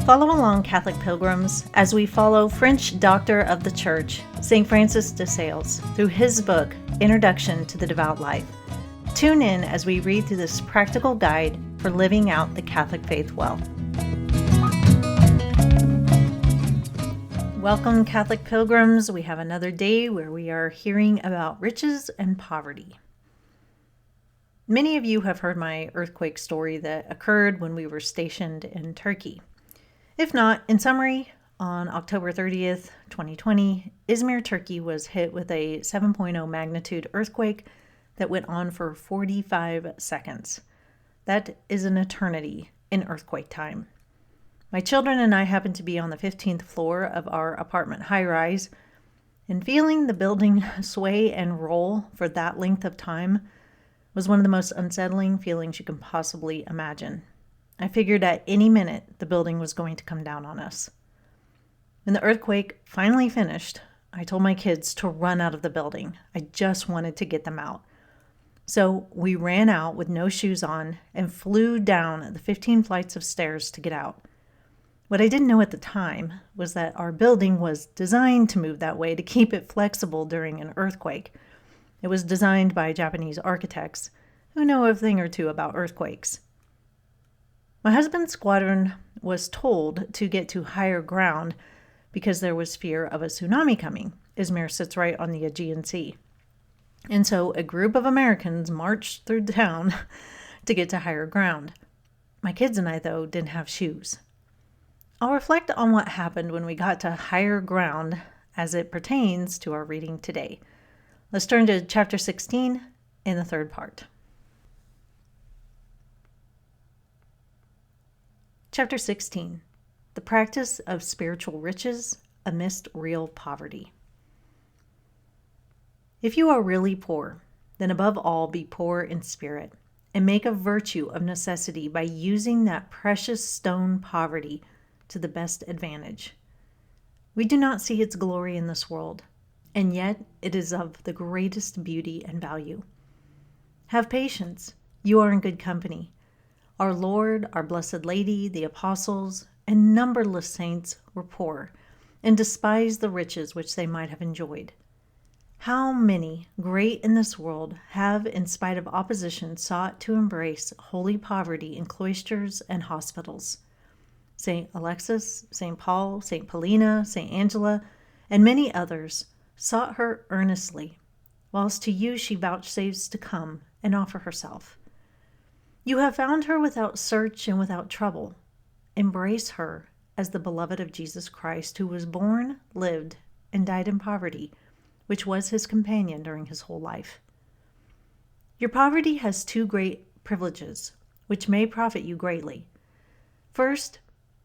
Follow along, Catholic Pilgrims, as we follow French doctor of the Church, St. Francis de Sales, through his book, Introduction to the Devout Life. Tune in as we read through this practical guide for living out the Catholic faith well. Welcome, Catholic Pilgrims. We have another day where we are hearing about riches and poverty. Many of you have heard my earthquake story that occurred when we were stationed in Turkey. If not, in summary, on October 30th, 2020, Izmir, Turkey was hit with a 7.0 magnitude earthquake that went on for 45 seconds. That is an eternity in earthquake time. My children and I happened to be on the 15th floor of our apartment high-rise, and feeling the building sway and roll for that length of time was one of the most unsettling feelings you can possibly imagine. I figured at any minute the building was going to come down on us. When the earthquake finally finished, I told my kids to run out of the building. I just wanted to get them out. So we ran out with no shoes on and flew down the 15 flights of stairs to get out. What I didn't know at the time was that our building was designed to move that way to keep it flexible during an earthquake. It was designed by Japanese architects who know a thing or two about earthquakes. My husband's squadron was told to get to higher ground because there was fear of a tsunami coming. Izmir sits right on the Aegean Sea. And so a group of Americans marched through town to get to higher ground. My kids and I, though, didn't have shoes. I'll reflect on what happened when we got to higher ground as it pertains to our reading today. Let's turn to chapter 16 in the third part. Chapter 16, the practice of spiritual riches amidst real poverty. If you are really poor, then above all be poor in spirit, and make a virtue of necessity by using that precious stone poverty to the best advantage. We do not see its glory in this world, and yet it is of the greatest beauty and value. Have patience, you are in good company. Our Lord, our Blessed Lady, the apostles, and numberless saints were poor, and despised the riches which they might have enjoyed. How many, great in this world, have, in spite of opposition, sought to embrace holy poverty in cloisters and hospitals. St. Alexis, St. Paul, St. Paulina, St. Angela, and many others sought her earnestly, whilst to you she vouchsafes to come and offer herself. You have found her without search and without trouble. Embrace her as the beloved of Jesus Christ, who was born, lived, and died in poverty, which was his companion during his whole life. Your poverty has two great privileges, which may profit you greatly. First,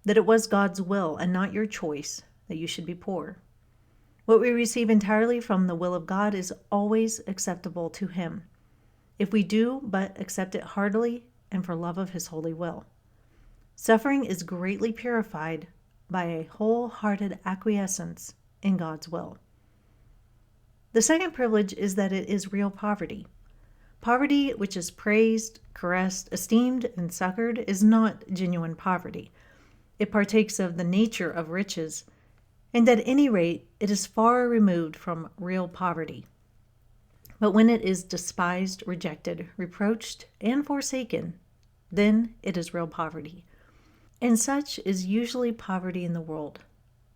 that it was God's will and not your choice that you should be poor. What we receive entirely from the will of God is always acceptable to him, if we do but accept it heartily and for love of his holy will. Suffering is greatly purified by a wholehearted acquiescence in God's will. The second privilege is that it is real poverty. Poverty which is praised, caressed, esteemed, and succored is not genuine poverty. It partakes of the nature of riches, and at any rate, it is far removed from real poverty. But when it is despised, rejected, reproached, and forsaken, then it is real poverty. And such is usually poverty in the world.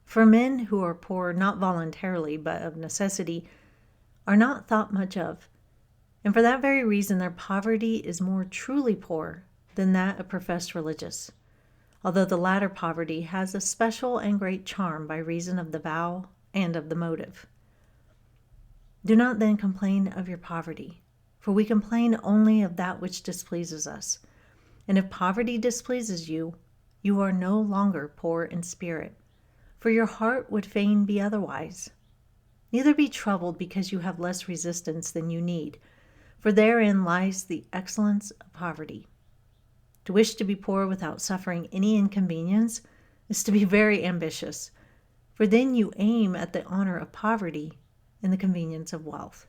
For men who are poor not voluntarily, but of necessity, are not thought much of, and for that very reason their poverty is more truly poor than that of professed religious, although the latter poverty has a special and great charm by reason of the vow and of the motive. Do not then complain of your poverty, for we complain only of that which displeases us. And if poverty displeases you, you are no longer poor in spirit, for your heart would fain be otherwise. Neither be troubled because you have less resistance than you need, for therein lies the excellence of poverty. To wish to be poor without suffering any inconvenience is to be very ambitious, for then you aim at the honor of poverty and the convenience of wealth.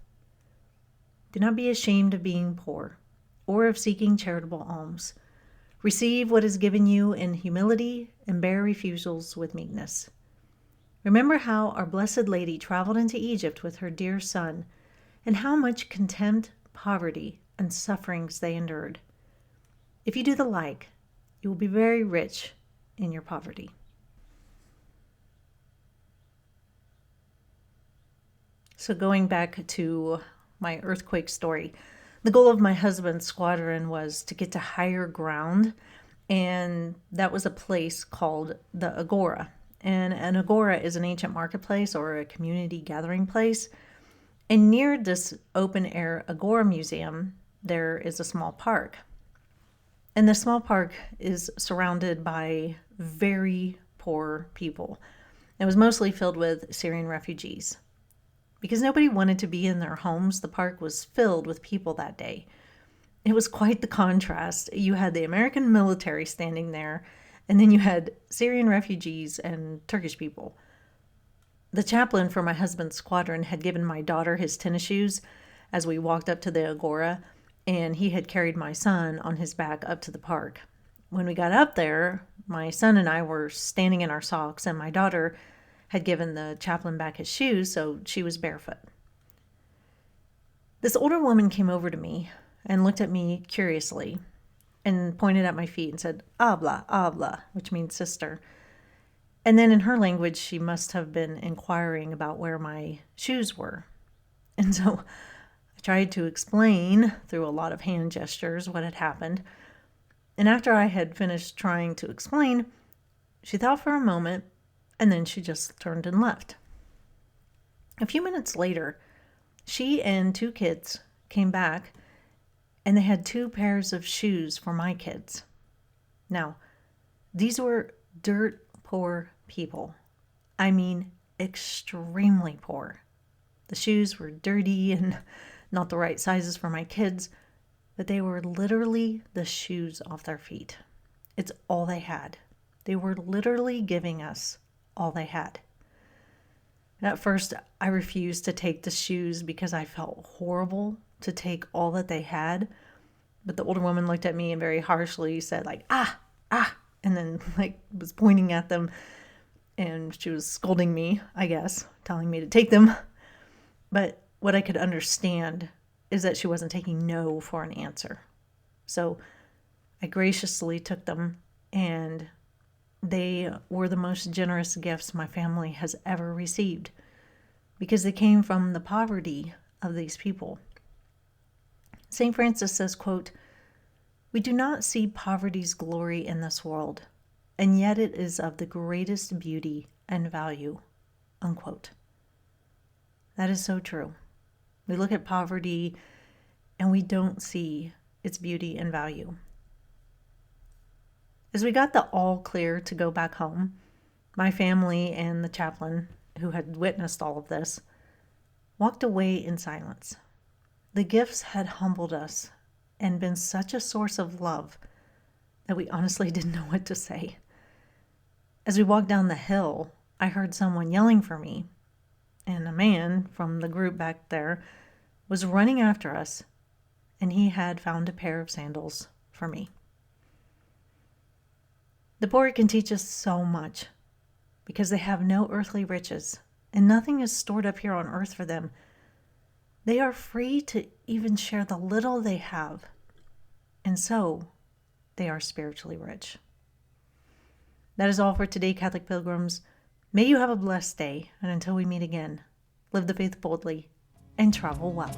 Do not be ashamed of being poor, or of seeking charitable alms. Receive what is given you in humility and bear refusals with meekness. Remember how our Blessed Lady traveled into Egypt with her dear son, and how much contempt, poverty, and sufferings they endured. If you do the like, you will be very rich in your poverty. So going back to my earthquake story, the goal of my husband's squadron was to get to higher ground, and that was a place called the Agora. And an agora is an ancient marketplace or a community gathering place. And near this open-air agora museum, there is a small park. And the small park is surrounded by very poor people. It was mostly filled with Syrian refugees. Because nobody wanted to be in their homes, the park was filled with people that day. It was quite the contrast. You had the American military standing there, and then you had Syrian refugees and Turkish people. The chaplain for my husband's squadron had given my daughter his tennis shoes as we walked up to the agora, and he had carried my son on his back up to the park. When we got up there, my son and I were standing in our socks, and my daughter had given the chaplain back his shoes, so she was barefoot. This older woman came over to me and looked at me curiously and pointed at my feet and said, "Habla, habla," which means sister. And then in her language, she must have been inquiring about where my shoes were. And so I tried to explain through a lot of hand gestures what had happened. And after I had finished trying to explain, she thought for a moment, and then she just turned and left. A few minutes later, she and 2 kids came back, and they had 2 pairs of shoes for my kids. Now, these were dirt poor people. I mean, extremely poor. The shoes were dirty and not the right sizes for my kids, but they were literally the shoes off their feet. It's all they had. They were literally giving us all they had. At first, I refused to take the shoes because I felt horrible to take all that they had. But the older woman looked at me and very harshly said, like, ah, and then was pointing at them. And she was scolding me, I guess, telling me to take them. But what I could understand is that she wasn't taking no for an answer. So I graciously took them, and they were the most generous gifts my family has ever received because they came from the poverty of these people. St. Francis says, quote, "We do not see poverty's glory in this world, and yet it is of the greatest beauty and value," unquote. That is so true. We look at poverty and we don't see its beauty and value. As we got the all clear to go back home, my family and the chaplain, who had witnessed all of this, walked away in silence. The gifts had humbled us and been such a source of love that we honestly didn't know what to say. As we walked down the hill, I heard someone yelling for me, and a man from the group back there was running after us, and he had found a pair of sandals for me. The poor can teach us so much because they have no earthly riches, and nothing is stored up here on earth for them. They are free to even share the little they have, and so they are spiritually rich. That is all for today, Catholic Pilgrims. May you have a blessed day, and until we meet again, live the faith boldly and travel well.